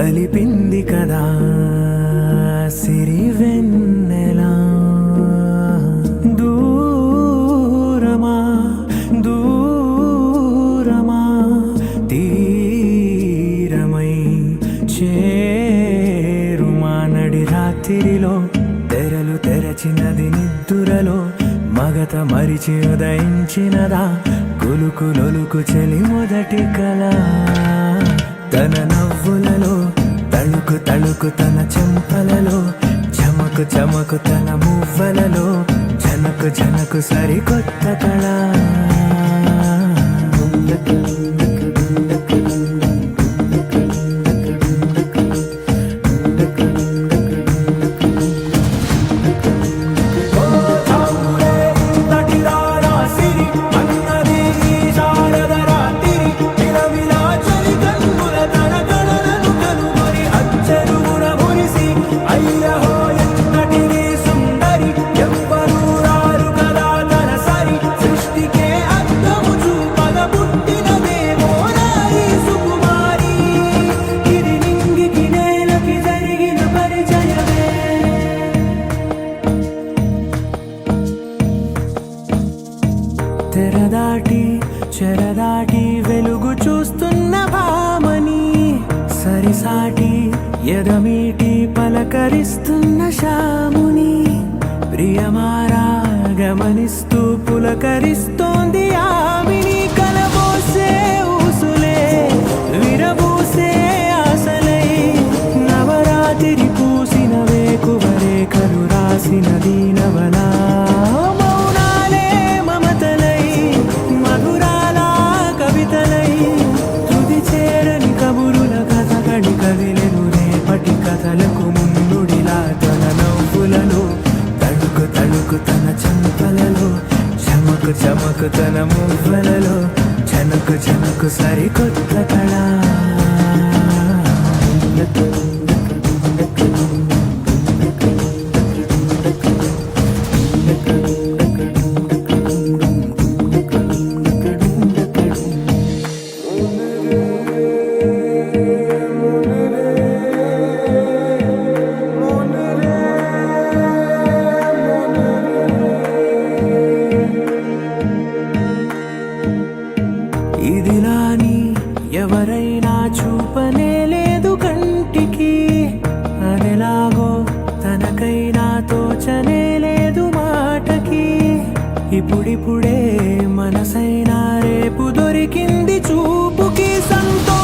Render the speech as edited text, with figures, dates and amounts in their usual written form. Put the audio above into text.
కలిపింది కదా సిరివెన్నెలా. దూరమా దూరమా తీరమై చేరుమా. నడి రాత్రిలో తెరలు తెరచినది నిద్దురలో మగత మరిచి ఉదయించినదా కులుకులొలుకు చెలి మొదటి కళ. తన నవ్వులలో తళుకు తళుకు తన చెంపలలో చమకు చమకు తన మువ్వలలో జనకు జనకు సరికొత్త కళ. తెరదాటి చెరదాటి వెలుగు చూస్తున్న భామని సరిసాటి ఎదమీటి పలకరిస్తున్న శాముని. ప్రియమారా గమనిస్తూ పులకరిస్తోంది ఆవిని. కలబోసే ఊసులే విరబూసే ఆశలై నవరాత్రి పూసిన వేకువరేఖలు రాసిన దీనవనా. కదిలెను రేపటి కథలకు ముందుడిలా తన నవ్వులలో తడుకు తడుకు తన చెంపలలో చమకు చమకు తన మువ్వలలో జనకు జనకు సరికొత్త కళ. ఇదిలాని ఎవరైనా చూపనే లేదు కంటికి, అదెలాగో తనకైనా తోచనే లేదు మాటకి. ఇప్పుడిప్పుడే మనసైనా రేపు దొరికింది చూపుకి సంతో